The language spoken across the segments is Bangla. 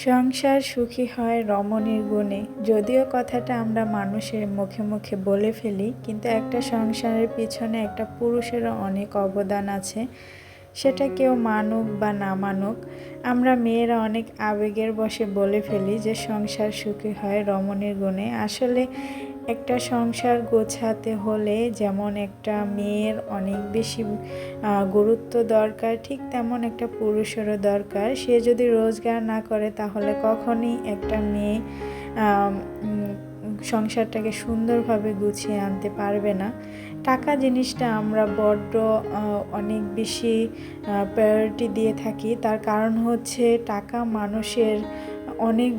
সংসার সুখী হয় রমণীর গুণে। যদিও কথাটা আমরা মানুষের মুখে মুখে বলে ফেলি, কিন্তু একটা সংসারের পিছনে একটা পুরুষেরও অনেক অবদান আছে। সেটা কেউ মানুক বা না মানুক, আমরা মেয়েরা অনেক আবেগের বশে বলে ফেলি যে সংসার সুখী হয় রমণীর গুণে। আসলে একটা সংসার গোছাতে হলে যেমন একটা মেয়ের অনেক বেশি গুরুত্ব দরকার, ঠিক তেমন একটা পুরুষেরও দরকার। সে যদি রোজগার না করে তাহলে কখনই একটা মেয়ে সংসারটাকে সুন্দরভাবে গুছিয়ে আনতে পারবে না। টাকা জিনিসটা আমরা বড্ড অনেক বেশি প্রায়োরিটি দিয়ে থাকি। তার কারণ হচ্ছে টাকা মানুষের অনেক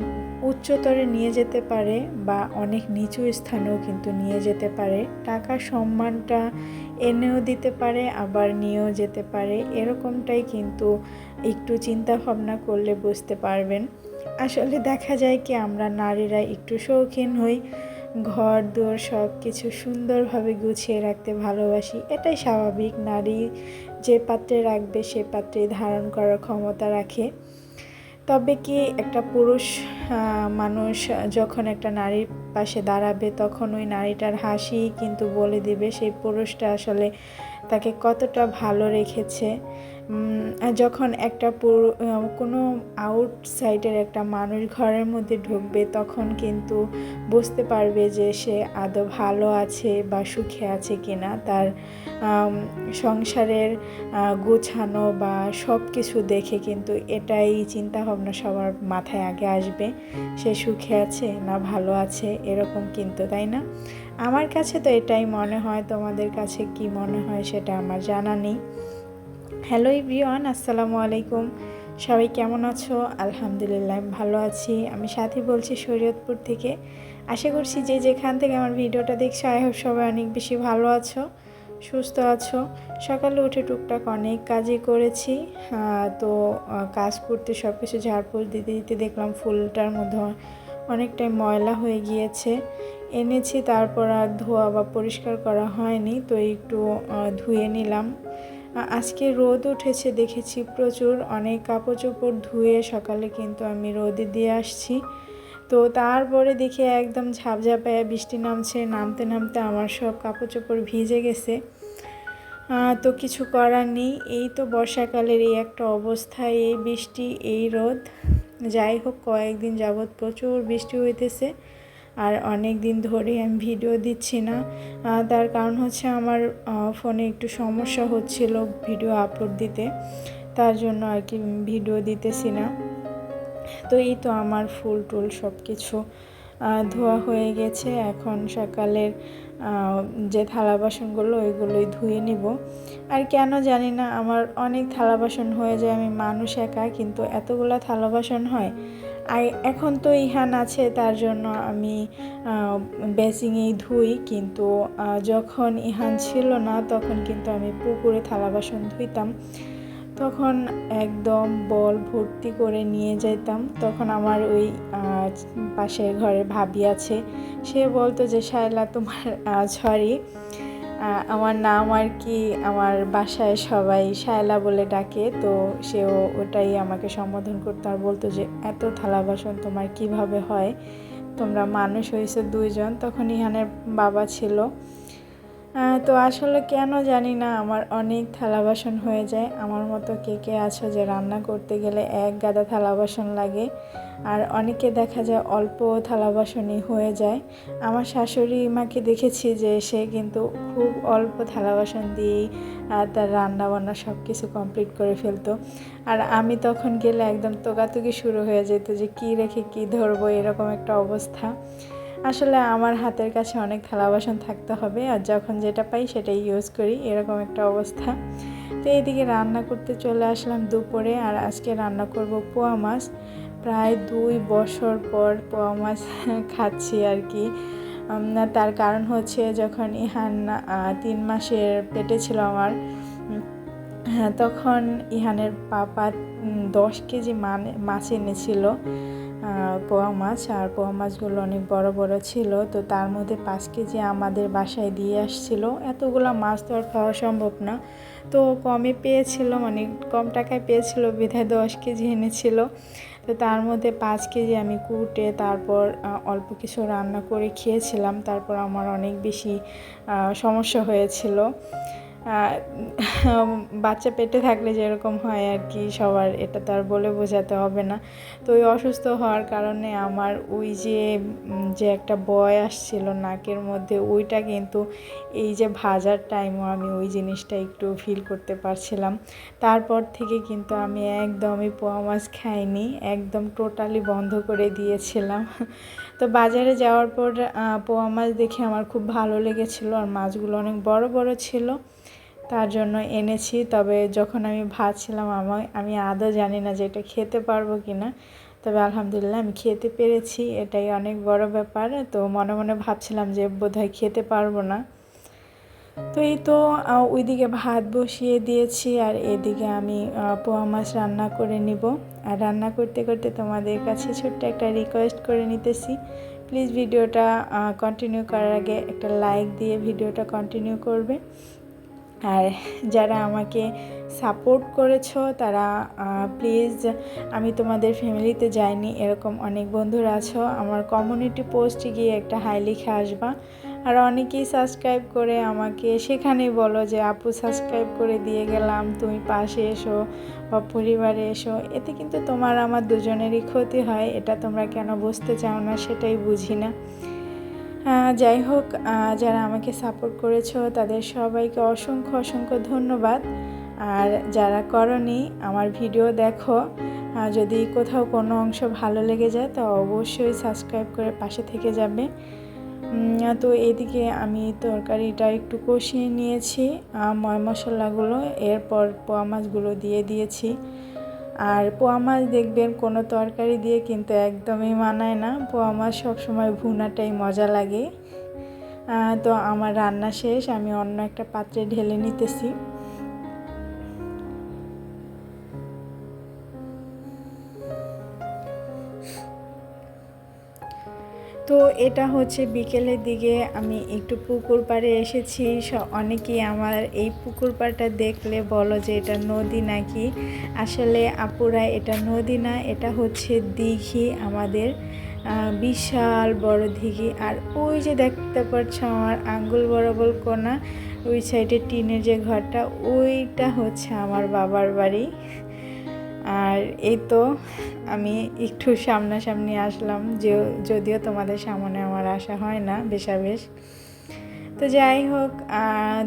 উচ্চতরে নিয়ে যেতে পারে বা অনেক নিচু স্থানেও কিন্তু নিয়ে যেতে পারে। টাকা সম্মানটা এনেও দিতে পারে, আবার নিয়েও যেতে পারে। এরকমটাই কিন্তু একটু চিন্তা ভাবনা করলে বুঝতে পারবেন। আসলে দেখা যায় কি, আমরা নারীরা একটু শৌখিন হই, ঘর দুয়ার সব কিছু সুন্দরভাবে গুছিয়ে রাখতে ভালোবাসি। এটাই স্বাভাবিক। নারী যে পাত্রে রাখবে সে পাত্রে ধারণ করার ক্ষমতা রাখে। তবে কি একটা পুরুষ মানুষ যখন একটা নারীর পাশে দাঁড়াবে, তখন ওই নারীটার হাসি কিন্তু বলে দিবে সেই পুরুষটা আসলে তাকে কতটা ভালো রেখেছে। যখন একটা কোনো আউটসাইডের একটা মানুষ ঘরের মধ্যে ঢুকবে, তখন কিন্তু বুঝতে পারবে যে সে আদৌ ভালো আছে বা সুখে আছে কিনা। তার সংসারের গোছানো বা সব কিছু দেখে কিন্তু এটাই চিন্তা ভাবনা সবার মাথায় আগে আসবে, সে সুখে আছে না ভালো আছে, এরকম কিন্তু, তাই না? আমার কাছে তো এটাই মনে হয়। তোমাদের কাছে কি মনে হয় সেটা আমার জানা নেই। হ্যালো এভরিওয়ান, আসসালামু আলাইকুম। সবাই কেমন আছো? আলহামদুলিল্লাহ আমি ভালো আছি। আমি সাথী বলছি শরীয়তপুর থেকে। আশা করছি যে যেখান থেকে আমার ভিডিওটা দেখছো, আই হোপ সবাই অনেক বেশি ভালো আছো, সুস্থ আছো। সকালে উঠে টুকটাক অনেক কাজই করেছি। তো কাজ করতে সব কিছু ঝাড়পোছ দিতে দিতে দেখলাম ফুলটার মধ্যে অনেকটাই ময়লা হয়ে গিয়েছে। এনেছি, তারপর আর ধোয়া বা পরিষ্কার করা হয়নি, তো একটু ধুয়ে নিলাম। আজকে রোদ উঠেছে দেখেছি প্রচুর, অনেক কাপড় চোপড় ধুয়ে সকালে কিন্তু আমি রোদে দিয়ে আসছি। তো তারপরে দেখি একদম ঝাপঝাপায়া বৃষ্টি নামছে, নামতে নামতে আমার সব কাপড় চোপড় ভিজে গেছে। তো কিছু করার নেই, এই তো বর্ষাকালের এই একটা অবস্থা, এই বৃষ্টি এই রোদ। যাই হোক, কয়েকদিন যাবৎ প্রচুর বৃষ্টি হইতেছে আর অনেক দিন ধরে আমি ভিডিও দিচ্ছি না। তার কারণ হচ্ছে আমার ফোনে একটু সমস্যা হচ্ছিল ভিডিও আপলোড দিতে, তার জন্য আর কি ভিডিও দিতেছি না। তো এই তো আমার ফুল টুল সব কিছু ধোয়া হয়ে গেছে। এখন সকালের যে থালা বাসনগুলো ওইগুলোই ধুয়ে নিব। আর কেন জানি না আমার অনেক থালা বাসন হয়ে যায়। আমি মানুষ একা, কিন্তু এতগুলো থালা বাসন হয়। আর এখন তো ইহান আছে, তার জন্য আমি বেসিংয়েই ধুই, কিন্তু যখন ইহান ছিল না তখন কিন্তু আমি পুকুরে থালা বাসন ধুইতাম। তখন একদম বল ভর্তি করে নিয়ে যেতাম। তখন আমার ওই পাশের ঘরে ভাবি আছে, সে বলতো যে শায়লা তোমার সরি, আমার নাম আর কি আমার বাসায় সবাই শায়লা বলে ডাকে, তো সেও ওটাই আমাকে সম্বোধন করতো আর বলতো যে এত থালা বাসন তোমার কিভাবে হয়, তোমরা মানুষ হয়েছে দুইজন। তখন ইহানের বাবা ছিল। তো আসলে কেন জানি না আমার অনেক থালা বাসন হয়ে যায়। আমার মতো কে কে আছো যে রান্না করতে গেলে এক গাদা থালা বাসন লাগে, আর অনেকে দেখা যায় অল্প থালা বাসনই হয়ে যায়। আমার শাশুড়ি মাকে দেখেছি যে সে কিন্তু খুব অল্প থালা বাসন দিয়েই তার রান্না বান্না সব কিছু কমপ্লিট করে ফেলতো। আর আমি তখন গেলে একদম তোকাতুকি শুরু হয়ে যেত যে কী রেখে কী ধরবো, এরকম একটা অবস্থা। আসলে আমার হাতের কাছে অনেক থালা বাসন থাকতে হবে, আর যখন যেটা পাই সেটাই ইউজ করি, এরকম একটা অবস্থা। তো এইদিকে রান্না করতে চলে আসলাম দুপুরে, আর আজকে রান্না করব পোয়া মাছ। প্রায় 2 বছর পর পোয়া মাছ খাচ্ছি আর কি। তার কারণ হচ্ছে যখন ইহান 3 মাসের পেটে ছিল আমার, তখন ইহানের পাপা 10 কেজি মাছ এনেছিল, পোয়া মাছ। আর পোয়া মাছগুলো অনেক বড় বড় ছিল, তো তার মধ্যে 5 কেজি আমাদের বাসায় দিয়ে আসছিল। এতগুলো মাছ তো আর খাওয়া সম্ভব না, তো কমে পেয়েছিল, মানে কম টাকায় পেয়েছিল বিধায় 10 কেজি এনেছিল। তো তার মধ্যে 5 কেজি আমি কুটে তারপর অল্প কিছু রান্না করে খেয়েছিলাম। তারপর আমার অনেক বেশি সমস্যা হয়েছিল। বাচ্চা পেটে থাকলে যেরকম হয় আর কি সবার, এটা তো আর বলে বোঝাতে হবে না। তো ওই অসুস্থ হওয়ার কারণে আমার ওই যে একটা বয় আসছিল নাকের মধ্যে, ওইটা কিন্তু এই যে ভাজার টাইমও আমি ওই জিনিসটা একটু ফিল করতে পারছিলাম। তারপর থেকে কিন্তু আমি একদমই পোয়া মাছ খাইনি, একদম টোটালি বন্ধ করে দিয়েছিলাম। তো বাজারে যাওয়ার পর পোয়া মাছ দেখে আমার খুব ভালো লেগেছিলো, আর মাছগুলো অনেক বড় বড় ছিল, তার জন্য এনেছি। তবে যখন আমি ভাজছিলাম আমি আদৌ জানি না যে এটা খেতে পারবো কি না, তবে আলহামদুলিল্লাহ আমি খেতে পেরেছি, এটাই অনেক বড় ব্যাপার। তো মনে মনে ভাবছিলাম যে বোধহয় খেতে পারবো না। তো এই তো ওইদিকে ভাত বসিয়ে দিয়েছি, আর এদিকে আমি পোয়া মাছ রান্না করে নিব। আর রান্না করতে করতে তোমাদের কাছে ছোট্ট একটা রিকোয়েস্ট করে নিতেছি, প্লিজ ভিডিওটা কন্টিনিউ করার আগে একটা লাইক দিয়ে ভিডিওটা কন্টিনিউ করবে। আর যারা আমাকে সাপোর্ট করেছো তারা প্লিজ, আমি তোমাদের ফ্যামিলিতে যাইনি এরকম অনেক বন্ধুরা আছো, আমার কমিউনিটি পোস্টে গিয়ে একটা হাই লিখে আসবা। আর অনেকেই সাবস্ক্রাইব করে আমাকে সেখানেই বলো যে আপু সাবস্ক্রাইব করে দিয়ে গেলাম, তুমি পাশে এসো বা পরিবারে এসো। এতে কিন্তু তোমার আমার দুজনেরই ক্ষতি হয়, এটা তোমরা কেন বুঝতে চাও না সেটাই বুঝি না। যাই হোক, যারা আমাকে সাপোর্ট করেছো তাদের সবাইকে অসংখ্য অসংখ্য ধন্যবাদ। আর যারা করনি আমার ভিডিও দেখো, যদি কোথাও কোনো অংশ ভালো লেগে যায় তো অবশ্যই সাবস্ক্রাইব করে পাশে থেকে যাবে। তো এদিকে আমি তরকারিটা একটু কষিয়ে নিয়েছি ময় মশলাগুলো, এরপর পোয়া মাছগুলো দিয়ে দিয়েছি। আর পোয়া মাছ দেখবেন কোনো তরকারি দিয়ে কিন্তু একদমই মানায় না, পোয়া মাছ সবসময় ভুনাটাই মজা লাগে। তো আমার রান্না শেষ, আমি অন্য একটা পাত্রে ঢেলে নিতেছি। তো এটা হচ্ছে বিকেলের দিকে আমি একটু পুকুর পাড়ে এসেছি। অনেকেই আমার এই পুকুর পাড়টা দেখলে বলো যে এটা নদী নাকি, আসলে আপুরা এটা নদী না, এটা হচ্ছে দিঘি আমাদের, বিশাল বড় দিঘি। আর ওই যে দেখতে পাচ্ছ আমার আঙ্গুল বরাবর কোনা, ওই সাইডে টিনের যে ঘরটা, ওইটা হচ্ছে আমার বাবার বাড়ি। আর এই তো আমি একটু সামনাসামনি আসলাম, যদিও তোমাদের সামনে আমার আসা হয় না বেশ। তো যাই হোক,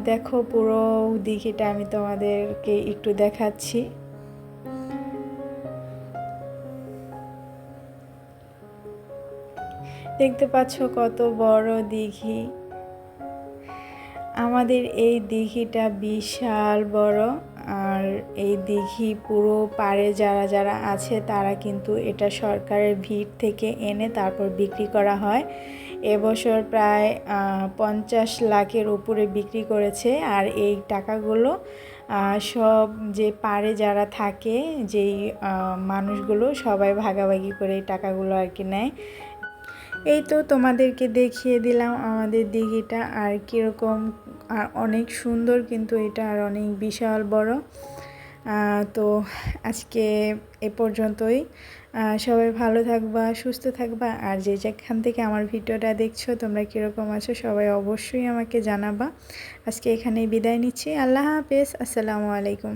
দেখো পুরো দিঘিটা আমি তোমাদেরকে একটু দেখাচ্ছি। দেখতে পাচ্ছ কত বড় দিঘি, আমাদের এই দিঘিটা বিশাল বড়। আর এই দিঘি পুরো পাড়ে যারা যারা আছে তারা কিন্তু এটা সরকারের ভিড় থেকে এনে তারপর বিক্রি করা হয়। এবছর প্রায় 50 লাখের উপরে বিক্রি করেছে। আর এই টাকাগুলো সব যে পাড়ে যারা থাকে, যেই মানুষগুলো সবাই ভাগাভাগি করে এই টাকাগুলো আর কি নেয়। এই তো তোমাদেরকে দেখিয়ে দিলাম আমাদের দিঘিটা আর কীরকম, আর অনেক সুন্দর কিন্তু এটা, আর অনেক বিশাল বড়। তো আজকে এ পর্যন্তই, সবাই ভালো থাকবা, সুস্থ থাকবা। আর যেখান থেকে আমার ভিডিওটা দেখছো তোমরা কীরকম আছো সবাই অবশ্যই আমাকে জানাবা। আজকে এখানেই বিদায় নিচ্ছি, আল্লাহ হাফেজ, আসসালামু আলাইকুম।